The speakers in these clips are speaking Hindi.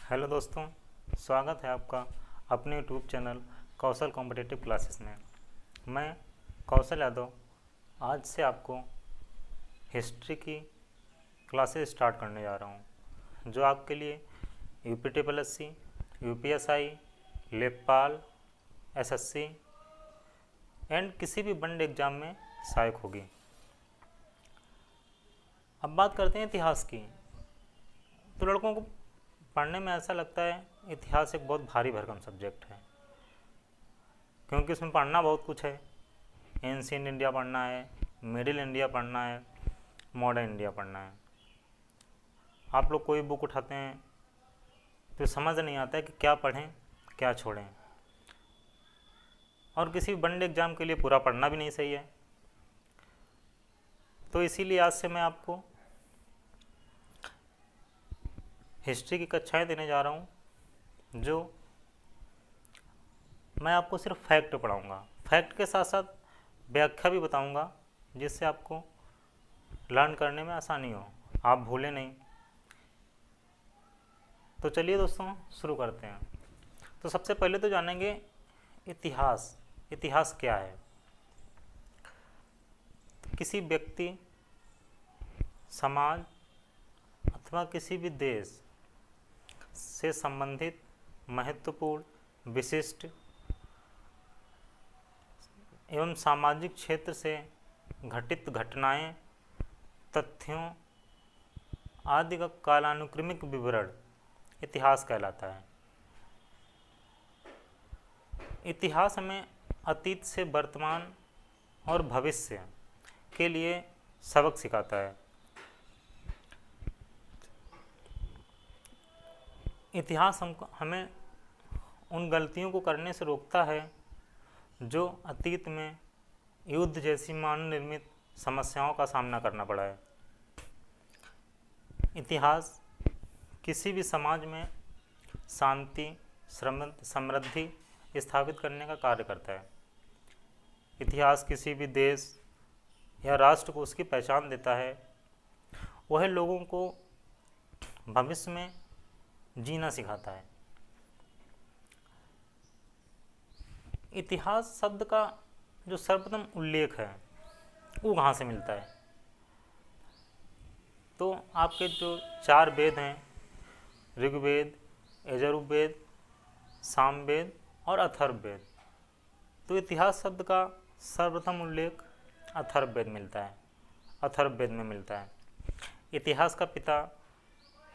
हेलो दोस्तों, स्वागत है आपका अपने यूट्यूब चैनल कौशल कॉम्पिटिटिव क्लासेस में। मैं कौशल यादव आज से आपको हिस्ट्री की क्लासेस स्टार्ट करने जा रहा हूं, जो आपके लिए UPTSS, UPSI, लेखपाल, SSC एंड किसी भी बंड एग्ज़ाम में सहायक होगी। अब बात करते हैं इतिहास की। तो लड़कों को पढ़ने में ऐसा लगता है इतिहास एक बहुत भारी भरकम सब्जेक्ट है, क्योंकि उसमें पढ़ना बहुत कुछ है। एंशिएंट इंडिया पढ़ना है, मिडिल इंडिया पढ़ना है, मॉडर्न इंडिया पढ़ना है। आप लोग कोई बुक उठाते हैं तो समझ नहीं आता है कि क्या पढ़ें क्या छोड़ें, और किसी वन डे एग्ज़ाम के लिए पूरा पढ़ना भी नहीं सही है। तो इसीलिए आज से मैं आपको हिस्ट्री की कक्षाएं देने जा रहा हूँ, जो मैं आपको सिर्फ फैक्ट पढ़ाऊँगा। फैक्ट के साथ साथ व्याख्या भी बताऊँगा, जिससे आपको लर्न करने में आसानी हो, आप भूलें नहीं। तो चलिए दोस्तों शुरू करते हैं। तो सबसे पहले तो जानेंगे इतिहास। इतिहास क्या है? तो किसी व्यक्ति, समाज अथवा किसी भी देश से संबंधित महत्वपूर्ण, विशिष्ट एवं सामाजिक क्षेत्र से घटित घटनाएं, तथ्यों आदि का कालानुक्रमिक विवरण इतिहास कहलाता है। इतिहास हमें अतीत से वर्तमान और भविष्य के लिए सबक सिखाता है। इतिहास हमें उन गलतियों को करने से रोकता है जो अतीत में युद्ध जैसी मानव निर्मित समस्याओं का सामना करना पड़ा है। इतिहास किसी भी समाज में शांति, समृद्धि स्थापित करने का कार्य करता है। इतिहास किसी भी देश या राष्ट्र को उसकी पहचान देता है। वह लोगों को भविष्य में जीना सिखाता है। इतिहास शब्द का जो सर्वप्रथम उल्लेख है वो कहाँ से मिलता है? तो आपके जो 4 वेद हैं, ऋग्वेद, यजुर्वेद, सामवेद और अथर्ववेद, तो इतिहास शब्द का सर्वप्रथम उल्लेख अथर्ववेद मिलता है, अथर्ववेद में मिलता है। इतिहास का पिता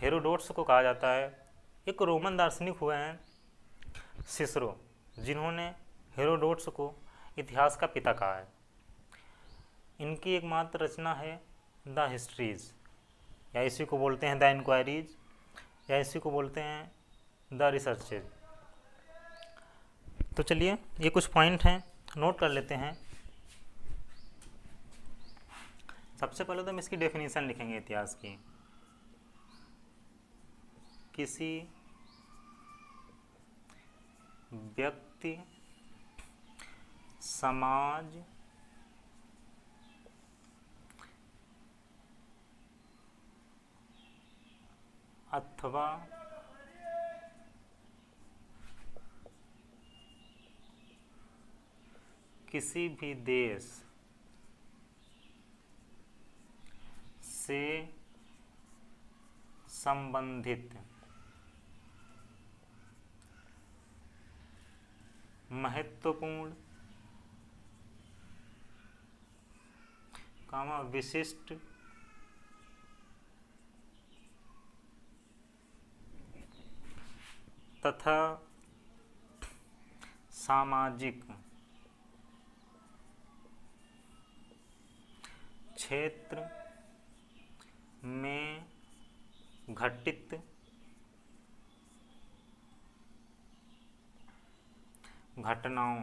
हेरोडोटस को कहा जाता है। एक रोमन दार्शनिक हुए हैं सिसरो, जिन्होंने हेरोडोटस को इतिहास का पिता कहा है। इनकी एकमात्र रचना है द हिस्ट्रीज, या इसी को बोलते हैं द इंक्वायरीज, या इसी को बोलते हैं द रिसर्चेज। तो चलिए ये कुछ पॉइंट हैं, नोट कर लेते हैं। सबसे पहले तो हम इसकी डेफिनेशन लिखेंगे इतिहास की। किसी व्यक्ति, समाज अथवा किसी भी देश से संबंधित महत्वपूर्ण, विशिष्ट तथा सामाजिक क्षेत्र में घटित घटनाओं,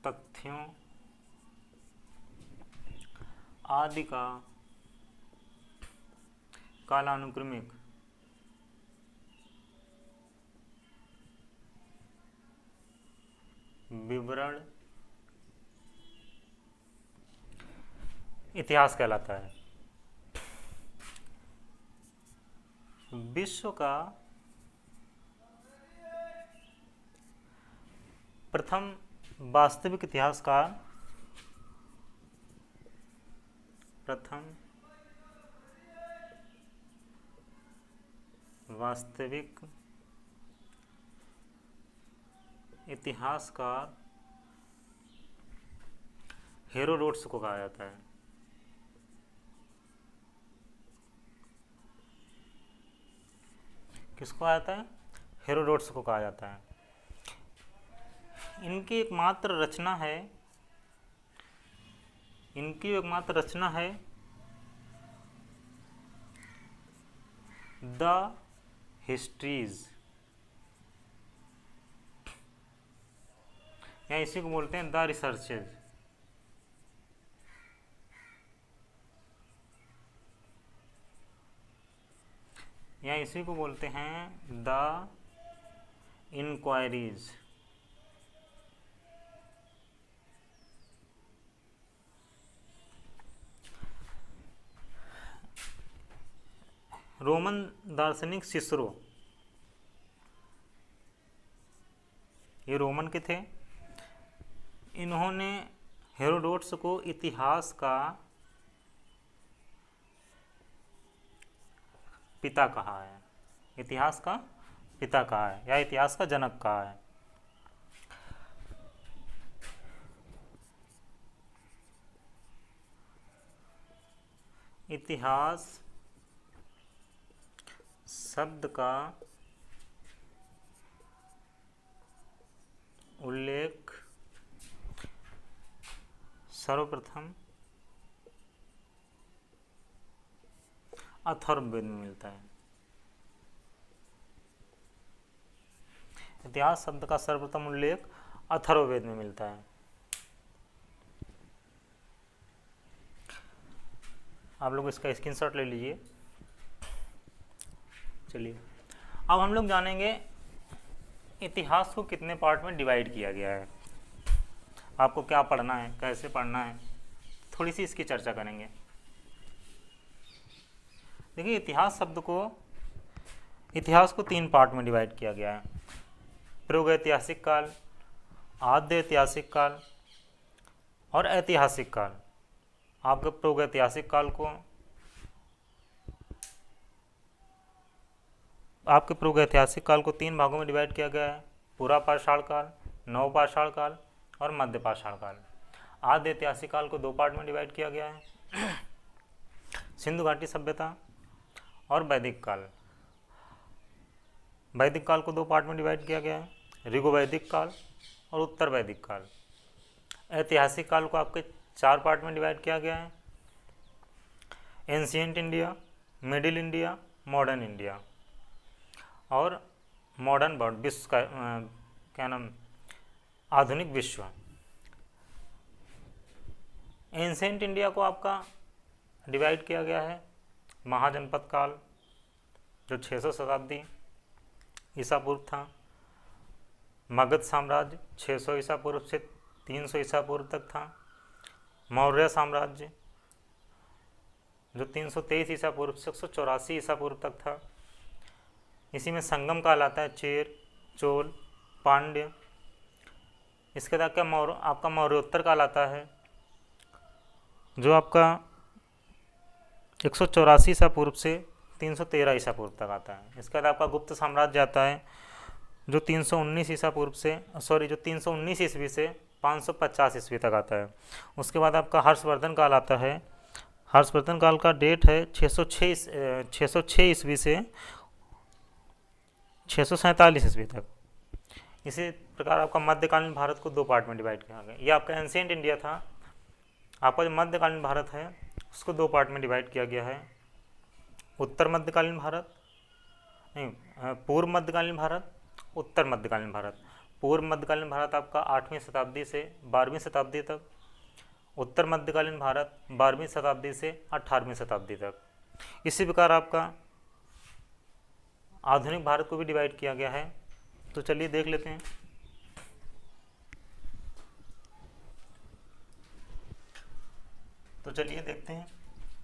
तथ्यों आदि का कालानुक्रमिक विवरण इतिहास कहलाता है। विश्व का प्रथम वास्तविक इतिहासकार, प्रथम वास्तविक इतिहासकार हेरोडोटस को कहा जाता है। किसको कहा जाता है? हेरोडोटस को कहा जाता है। इनकी एकमात्र रचना है, इनकी एकमात्र रचना है द हिस्ट्रीज, या इसी को बोलते हैं द रिसर्चेज। या इसी को बोलते हैं द इंक्वायरीज। रोमन दार्शनिक सिसरो, ये रोमन के थे। इन्होंने हेरोडोटस को इतिहास का पिता कहा है, इतिहास का पिता कहा है, या इतिहास का जनक कहा है। इतिहास शब्द का उल्लेख सर्वप्रथम अथर्ववेद में मिलता है। इतिहास शब्द का सर्वप्रथम उल्लेख अथर्ववेद में मिलता है। आप लोग इसका स्क्रीनशॉट ले लीजिए। चलिए अब हम लोग जानेंगे इतिहास को कितने पार्ट में डिवाइड किया गया है, आपको क्या पढ़ना है, कैसे पढ़ना है, थोड़ी सी इसकी चर्चा करेंगे। देखिए इतिहास को 3 पार्ट में डिवाइड किया गया है। प्रागैतिहासिक काल, आद्य ऐतिहासिक काल और ऐतिहासिक काल। आपके प्रागैतिहासिक काल को आपके प्रागैतिहासिक काल को 3 भागों में डिवाइड किया गया है। पूरा पाषाण काल, नवपाषाण काल और मध्य पाषाण काल। आद्य ऐतिहासिक काल को 2 पार्ट में डिवाइड किया गया है, सिंधु घाटी सभ्यता और वैदिक काल। वैदिक काल को 2 पार्ट में डिवाइड किया गया है, ऋग्वैदिक काल और उत्तर वैदिक काल। ऐतिहासिक काल को आपके 4 पार्ट में डिवाइड किया गया है, ancient India, middle India, modern India और मॉडर्न वर्ल्ड, विश्व का क्या नाम, आधुनिक विश्व। एंशिएंट इंडिया को आपका डिवाइड किया गया है महाजनपद काल, जो 600 शताब्दी ईसा पूर्व था। मगध साम्राज्य 600 ईसा पूर्व से 300 ईसा पूर्व तक था। मौर्य साम्राज्य जो 323 ईसा पूर्व से 184 ईसा पूर्व तक था। इसी में संगम काल आता है, चेर, चोल, पांड्य। इसके बाद क्या आपका मौर्योत्तर काल आता है, जो आपका 184 ईसा पूर्व से 313 ईसा पूर्व तक आता है। इसके बाद आपका गुप्त साम्राज्य आता है, जो 319 ईसा पूर्व से जो 319 ईस्वी से 550 ईस्वी तक आता है। उसके बाद आपका हर्षवर्धन काल आता है। हर्षवर्धन काल का डेट है 606 ईस्वी से 647 ईस्वी तक। इसी प्रकार आपका मध्यकालीन भारत को 2 पार्ट में डिवाइड किया गया। ये आपका एंशिएंट इंडिया था। आपका जो मध्यकालीन भारत है उसको 2 पार्ट में डिवाइड किया गया है, उत्तर मध्यकालीन भारत, नहीं पूर्व मध्यकालीन भारत, उत्तर मध्यकालीन भारत। पूर्व मध्यकालीन भारत आपका 8वीं शताब्दी से 12वीं शताब्दी तक, उत्तर मध्यकालीन भारत 12वीं शताब्दी से 18वीं शताब्दी तक। इसी प्रकार आपका आधुनिक भारत को भी डिवाइड किया गया है। तो चलिए देख लेते हैं। तो चलिए देखते हैं,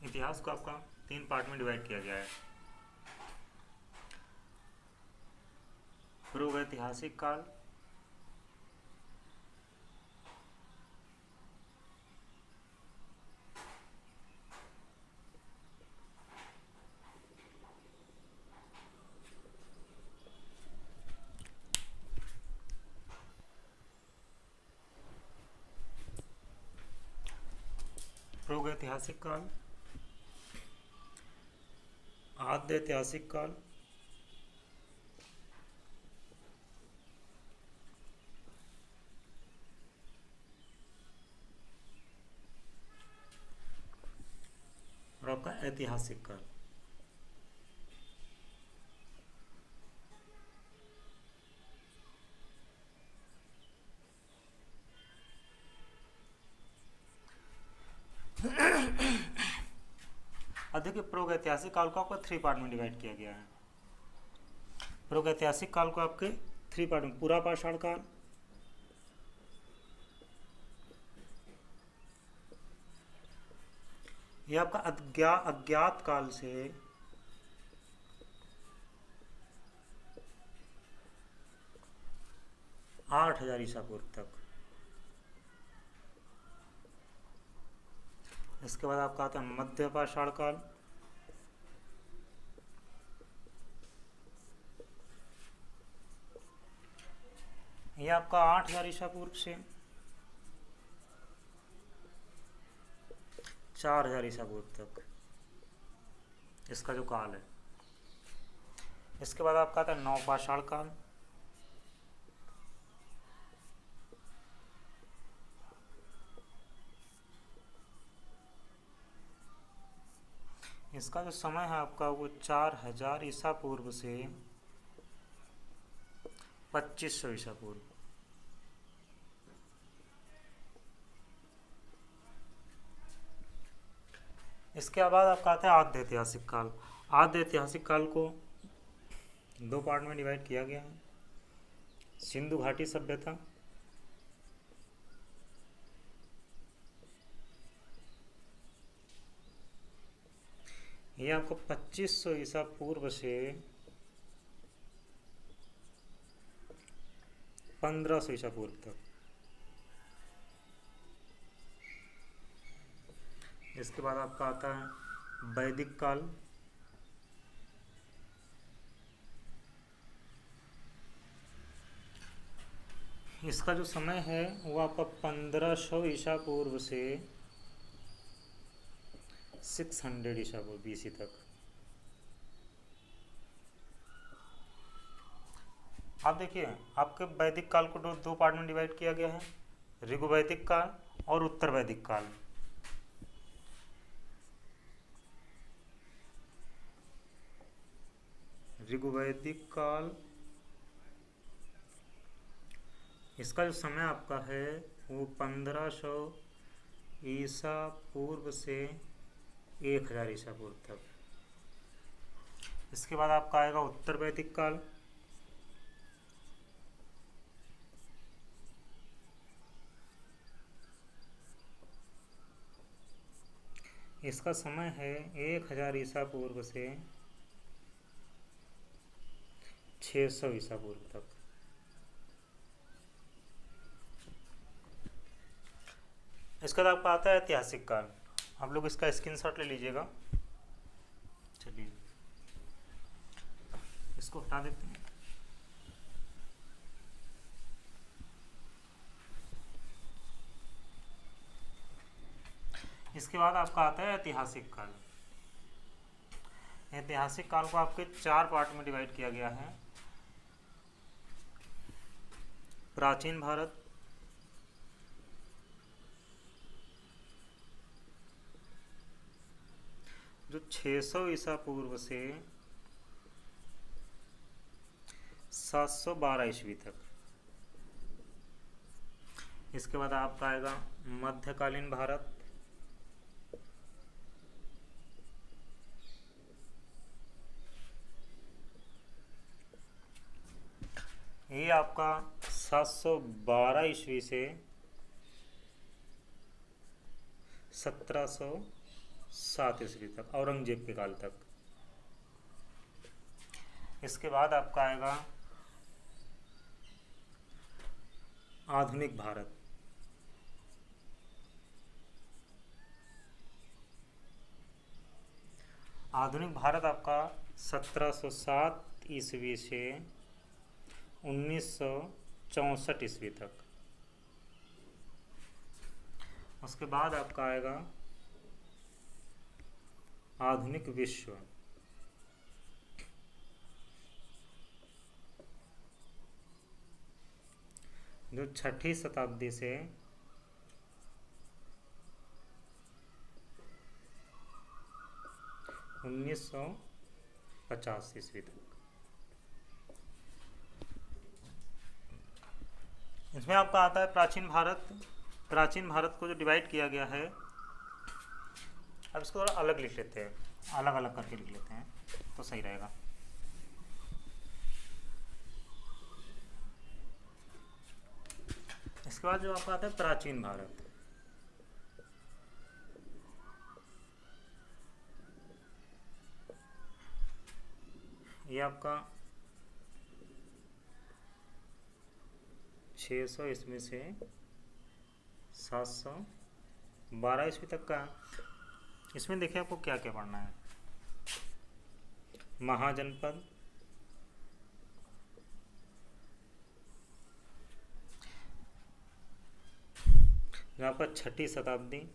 इतिहास को आपका 3 पार्ट में डिवाइड किया गया है। प्रागैतिहासिक काल, प्रागैतिहासिक काल, आद्य ऐतिहासिक काल, और आपका ऐतिहासिक काल। अब देखिए प्रागैतिहासिक काल को आपका 3 पार्ट में डिवाइड किया गया है। प्रागैतिहासिक काल को आपके 3 पार्ट में, पूरा पाषाण काल, ये आपका अज्ञात काल से आठ हजार ईसा पूर्व तक। इसके बाद आपका आता है मध्य पाषाण काल, ये आपका 8000 ईसा पूर्व से 4000 ईसा पूर्व तक इसका जो काल है। इसके बाद आपका आता है नवपाषाण काल, इसका जो समय है आपका वो 4000 ईसा पूर्व से 2500 ईसा पूर्व। इसके बाद आपका आता है आद्य ऐतिहासिक काल। आद्य ऐतिहासिक काल को 2 पार्ट में डिवाइड किया गया है। सिंधु घाटी सभ्यता, ये आपको 2500 ईसा पूर्व से 1500 ईसा पूर्व तक। इसके बाद आपका आता है वैदिक काल, इसका जो समय है वो आपका 1500 ईसा पूर्व से 600 ईसा पूर्व BC तक। आप देखिए आपके वैदिक काल को 2 पार्ट में डिवाइड किया गया है, ऋग्वैदिक काल और उत्तर वैदिक काल। ऋग्वैदिक काल, इसका जो समय आपका है वो 1500 ईसा पूर्व से 1000 ईसा पूर्व तक। इसके बाद आपका आएगा उत्तर वैदिक काल, इसका समय है 1000 ईसा पूर्व से 600 ईसा पूर्व तक। इसके बाद आपका आता है ऐतिहासिक काल। आप लोग इसका स्क्रीनशॉट ले लीजिएगा। चलिए इसको हटा देते हैं। इसके बाद आपका आता है ऐतिहासिक काल। ऐतिहासिक काल को आपके 4 पार्ट में डिवाइड किया गया है। प्राचीन भारत, जो 600 ईसा पूर्व से 712 ईस्वी तक। इसके बाद आपका आएगा मध्यकालीन भारत, ये आपका 712 ईस्वी से 1707 ईस्वी तक, औरंगजेब के काल तक। इसके बाद आपका आएगा आधुनिक भारत। आधुनिक भारत आपका 1707 ईस्वी से 1964 ईस्वी तक। उसके बाद आपका आएगा आधुनिक विश्व, जो 6ठी शताब्दी से 1950 ईस्वी तक। इसमें आपका आता है प्राचीन भारत। प्राचीन भारत को जो डिवाइड किया गया है, अब इसको थोड़ा अलग लिख लेते हैं, अलग अलग करके लिख लेते हैं तो सही रहेगा। इसके बाद जो आपका आता है प्राचीन भारत, ये आपका 600 ईस्वी से 712 ईस्वी तक का। इसमें देखिए आपको क्या क्या पढ़ना है। महाजनपद, यहाँ पर 6ठी शताब्दी,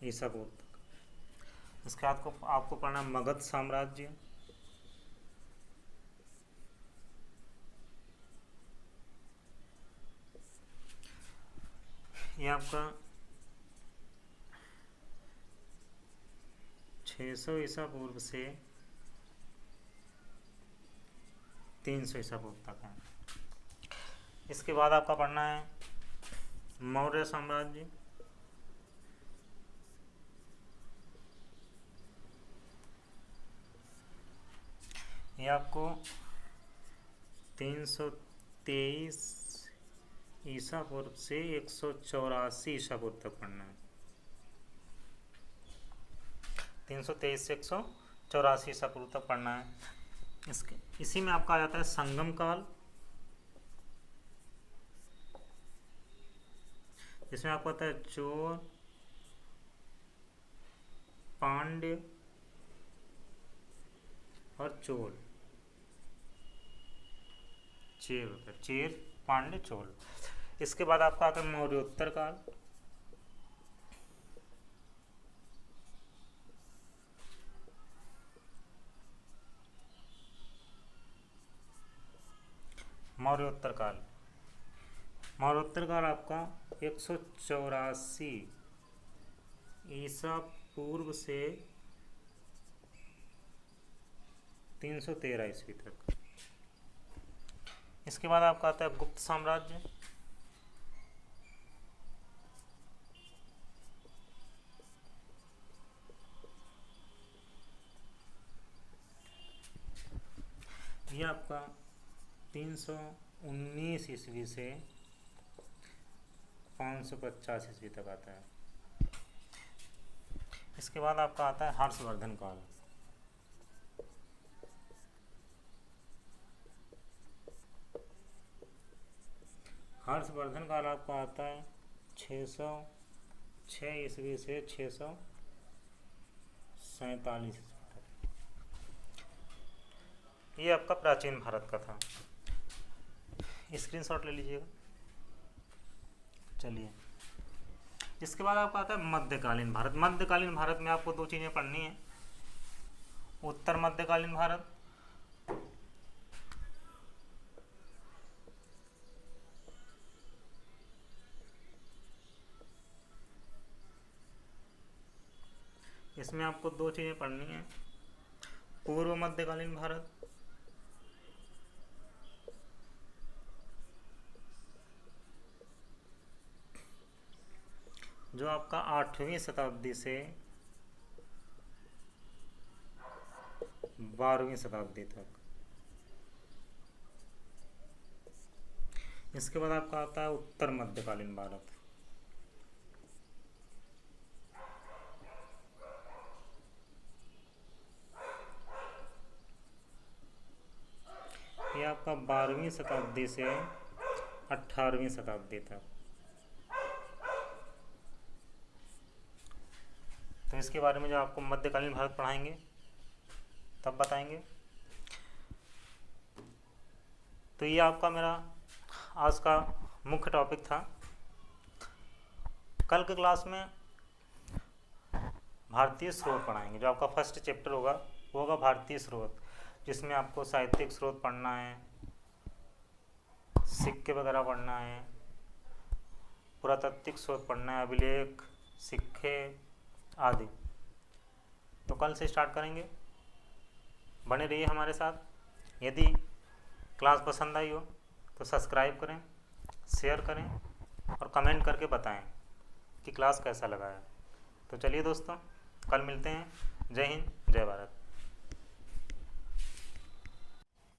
ईसा पूर्व तक। इसके बाद आपको पढ़ना मगध साम्राज्य, ये आपका 600 ईसा पूर्व से 300 ईसा पूर्व तक है। इसके बाद आपका पढ़ना है मौर्य साम्राज्य, ये आपको 323 ईसा पूर्व से 184 ईसा पूर्व तक पढ़ना है। 323 से 184 ईसा पूर्व तक पढ़ना है। इसी में आपका आ जाता है संगम काल, इसमें आपको आता है चोर, पांड्य और चोल। चेर होता है, चेर, पांड्य, चोल। इसके बाद आपका आता है मौर्योत्तर काल, मौर्योत्तर काल। मौर्योत्तर काल आपका 184 ईसा पूर्व से 313 ईस्वी तक। इसके बाद आपका आता है गुप्त साम्राज्य, ये आपका 319 ईस्वी से 550 ईस्वी तक आता है। इसके बाद आपका आता है हर्षवर्धन काल, हर्षवर्धन काल आपका आता है 606 ईस्वी से 647 ईस्वी तक। ये आपका प्राचीन भारत का था। स्क्रीनशॉट ले लीजिएगा। चलिए, इसके बाद आपका आता है मध्यकालीन भारत। मध्यकालीन भारत में आपको दो चीज़ें पढ़नी है। उत्तर मध्यकालीन भारत, इसमें आपको दो चीज़ें पढ़नी है। पूर्व मध्यकालीन भारत, जो आपका 8वीं शताब्दी से 12वीं शताब्दी तक। इसके बाद आपका आता है उत्तर मध्यकालीन भारत, ये आपका 12वीं शताब्दी से 18वीं शताब्दी तक। तो इसके बारे में जो आपको मध्यकालीन भारत पढ़ाएंगे तब बताएंगे। तो ये आपका मेरा आज का मुख्य टॉपिक था। कल के क्लास में भारतीय स्रोत पढ़ाएंगे। जो आपका फर्स्ट चैप्टर होगा वो होगा भारतीय स्रोत, जिसमें आपको साहित्यिक स्रोत पढ़ना है, सिक्के वगैरह पढ़ना है, पुरातात्विक स्रोत पढ़ना है, अभिलेख, सिक्के आदि। तो कल से स्टार्ट करेंगे, बने रहिए हमारे साथ। यदि क्लास पसंद आई हो तो सब्सक्राइब करें, शेयर करें और कमेंट करके बताएं कि क्लास कैसा लगा है। तो चलिए दोस्तों, कल मिलते हैं। जय हिंद।